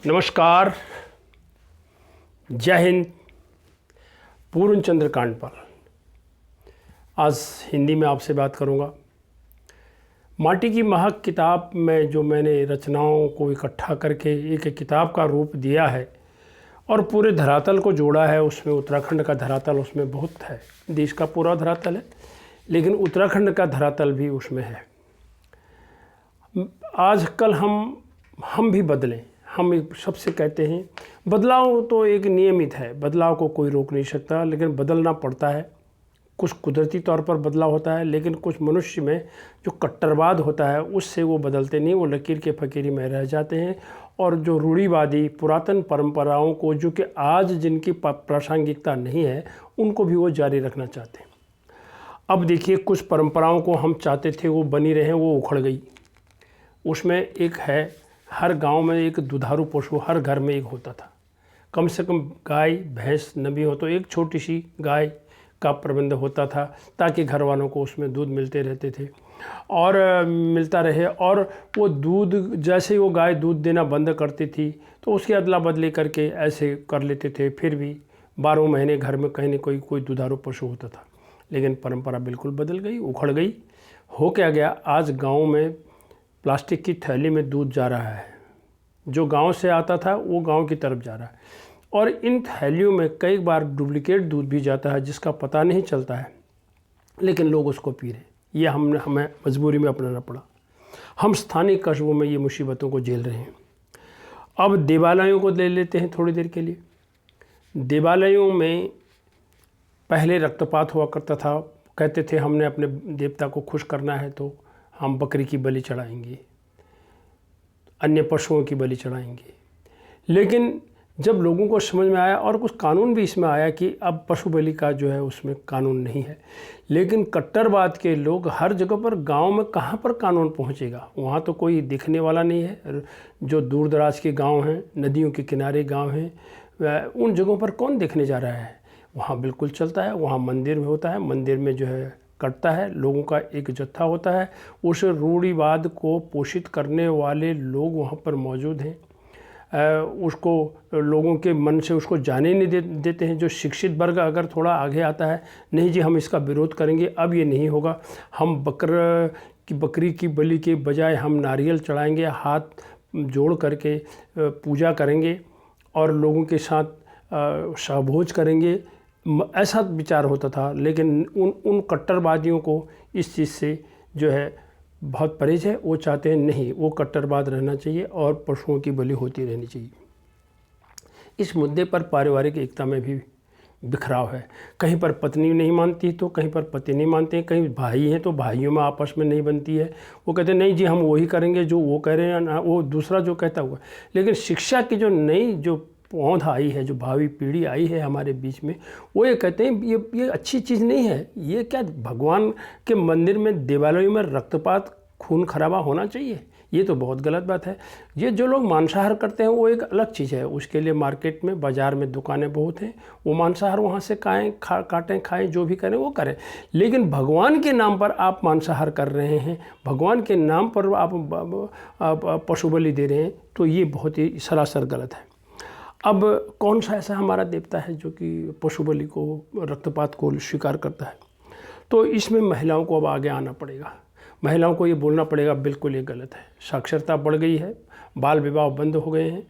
नमस्कार, जय हिंद। पूर्ण चंद्र कांडपाल आज हिंदी में आपसे बात करूंगा। माटी की महक किताब में जो मैंने रचनाओं को इकट्ठा करके एक किताब का रूप दिया है और पूरे धरातल को जोड़ा है, उसमें उत्तराखंड का धरातल उसमें बहुत है। देश का पूरा धरातल है, लेकिन उत्तराखंड का धरातल भी उसमें है। आजकल हम भी बदलें। हम सबसे कहते हैं बदलाव तो एक नियमित है, बदलाव को कोई रोक नहीं सकता, लेकिन बदलना पड़ता है। कुछ कुदरती तौर पर बदलाव होता है, लेकिन कुछ मनुष्य में जो कट्टरवाद होता है उससे वो बदलते नहीं, वो लकीर के फ़कीरी में रह जाते हैं। और जो रूढ़िवादी पुरातन परंपराओं को, जो कि आज जिनकी प्रासंगिकता नहीं है, उनको भी वो जारी रखना चाहते हैं। अब देखिए, कुछ परंपराओं को हम चाहते थे वो बनी रहे, वो उखड़ गई। उसमें एक है, हर गांव में एक दुधारू पशु हर घर में एक होता था। कम से कम गाय भैंस न भी हो तो एक छोटी सी गाय का प्रबंध होता था, ताकि घर वालों को उसमें दूध मिलते रहते थे और मिलता रहे। और वो दूध, जैसे ही वो गाय दूध देना बंद करती थी तो उसकी अदला बदली करके ऐसे कर लेते थे। फिर भी 12 महीने घर में कहीं न कोई दुधारू पशु होता था। लेकिन परंपरा बिल्कुल बदल गई, उखड़ गई। हो क्या गया, आज गाँव में प्लास्टिक की थैली में दूध जा रहा है। जो गांव से आता था वो गांव की तरफ जा रहा है, और इन थैलियों में कई बार डुप्लीकेट दूध भी जाता है, जिसका पता नहीं चलता है, लेकिन लोग उसको पी रहे। ये हमें मजबूरी में अपनाना पड़ा। हम स्थानीय कस्बों में ये मुसीबतों को झेल रहे हैं। अब देवालयों को ले लेते हैं थोड़ी देर के लिए। देवालयों में पहले रक्तपात हुआ करता था। कहते थे हमने अपने देवता को खुश करना है तो हम बकरी की बलि चढ़ाएंगे, अन्य पशुओं की बलि चढ़ाएंगे। लेकिन जब लोगों को समझ में आया, और कुछ कानून भी इसमें आया कि अब पशु बलि का जो है उसमें कानून नहीं है, लेकिन कट्टरवाद के लोग हर जगह पर, गांव में कहाँ पर कानून पहुंचेगा? वहाँ तो कोई दिखने वाला नहीं है। जो दूर दराज के गांव हैं, नदियों के किनारे गांव हैं, उन जगहों पर कौन देखने जा रहा है? वहाँ बिल्कुल चलता है। वहाँ मंदिर में होता है, मंदिर में जो है करता है, लोगों का एक जत्था होता है। उस रूढ़िवाद को पोषित करने वाले लोग वहाँ पर मौजूद हैं। उसको लोगों के मन से उसको जाने नहीं देते हैं। जो शिक्षित वर्ग अगर थोड़ा आगे आता है, नहीं जी हम इसका विरोध करेंगे, अब ये नहीं होगा, हम बकरी की बलि के बजाय हम नारियल चढ़ाएंगे, हाथ जोड़ करके पूजा करेंगे और लोगों के साथ सहभोज करेंगे, ऐसा विचार होता था। लेकिन उन कट्टरवादियों को इस चीज़ से जो है बहुत परहेज है। वो चाहते हैं नहीं, वो कट्टरवाद रहना चाहिए और पशुओं की बलि होती रहनी चाहिए। इस मुद्दे पर पारिवारिक एकता में भी बिखराव है। कहीं पर पत्नी नहीं मानती तो कहीं पर पति नहीं मानते हैं। कहीं भाई हैं तो भाइयों में आपस में नहीं बनती है। वो कहते हैं नहीं जी हम वही करेंगे जो वो कह रहे हैं, वो दूसरा जो कहता हुआ। लेकिन शिक्षा की जो नई जो पौध आई है, जो भावी पीढ़ी आई है हमारे बीच में, वो ये कहते हैं ये अच्छी चीज़ नहीं है। ये क्या भगवान के मंदिर में, देवालयों में रक्तपात, खून खराबा होना चाहिए? ये तो बहुत गलत बात है। ये जो लोग मांसाहार करते हैं वो एक अलग चीज़ है। उसके लिए मार्केट में, बाज़ार में दुकानें बहुत हैं। वो मांसाहार वहाँ से काटें खाएँ, जो भी करें वो करें। लेकिन भगवान के नाम पर आप मांसाहार कर रहे हैं, भगवान के नाम पर आप पशु बलि दे रहे हैं, तो ये बहुत ही सरासर गलत है। अब कौन सा ऐसा हमारा देवता है जो कि पशु बलि को, रक्तपात को स्वीकार करता है? तो इसमें महिलाओं को अब आगे आना पड़ेगा। महिलाओं को ये बोलना पड़ेगा बिल्कुल ये गलत है। साक्षरता बढ़ गई है, बाल विवाह बंद हो गए हैं,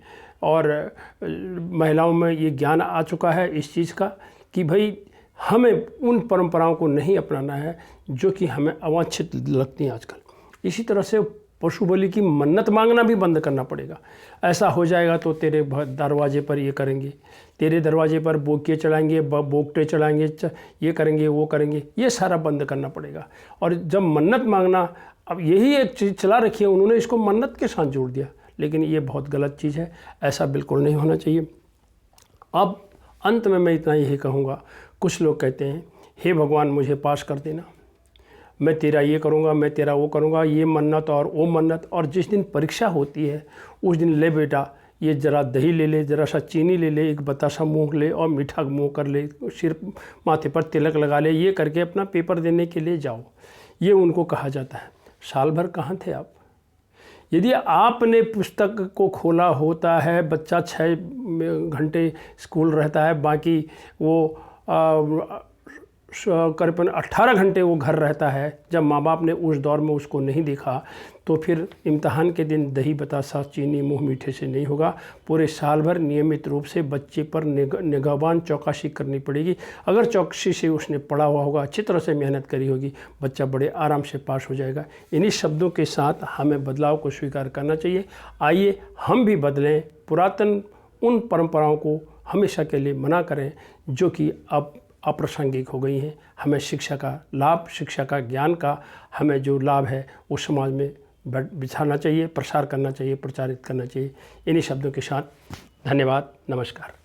और महिलाओं में ये ज्ञान आ चुका है इस चीज़ का कि भाई हमें उन परंपराओं को नहीं अपनाना है जो कि हमें अवांछित लगती हैं आजकल। इसी तरह से पशु बलि की मन्नत मांगना भी बंद करना पड़ेगा। ऐसा हो जाएगा तो तेरे दरवाजे पर ये करेंगे, तेरे दरवाजे पर बोके चढ़ाएंगे, बोकटे चढ़ाएंगे, ये करेंगे वो करेंगे, ये सारा बंद करना पड़ेगा। और जब मन्नत मांगना, अब यही एक चीज़ चला रखी है, उन्होंने इसको मन्नत के साथ जोड़ दिया, लेकिन ये बहुत गलत चीज़ है। ऐसा बिल्कुल नहीं होना चाहिए। अब अंत में मैं इतना यही कहूँगा, कुछ लोग कहते हैं हे भगवान मुझे पास कर देना, मैं तेरा ये करूँगा, मैं तेरा वो करूँगा, ये मन्नत और वो मन्नत। और जिस दिन परीक्षा होती है उस दिन ले बेटा ये ज़रा दही ले ले, ज़रा सा चीनी ले ले, एक बतासा मुँह ले और मीठा मुँह कर ले, सिर माथे पर तिलक लगा ले, ये करके अपना पेपर देने के लिए जाओ। ये उनको कहा जाता है। साल भर कहाँ थे आप? यदि आपने पुस्तक को खोला होता है, बच्चा 6 घंटे स्कूल रहता है, बाकी वो करीबन 18 घंटे वो घर रहता है, जब माँ बाप ने उस दौर में उसको नहीं देखा, तो फिर इम्तहान के दिन दही बतासा चीनी मुँह मीठे से नहीं होगा। पूरे साल भर नियमित रूप से बच्चे पर निगहबान चौकसी करनी पड़ेगी। अगर चौकसी से उसने पढ़ा हुआ होगा, अच्छी तरह से मेहनत करी होगी, बच्चा बड़े आराम से पास हो जाएगा। इन्हीं शब्दों के साथ हमें बदलाव को स्वीकार करना चाहिए। आइए हम भी बदलें, पुरातन उन परंपराओं को हमेशा के लिए मना करें जो कि अब अप्रासंगिक हो गई हैं। हमें शिक्षा का लाभ, शिक्षा का ज्ञान का हमें जो लाभ है वो समाज में बिछाना चाहिए, प्रसार करना चाहिए, प्रचारित करना चाहिए। इन्हीं शब्दों के साथ धन्यवाद, नमस्कार।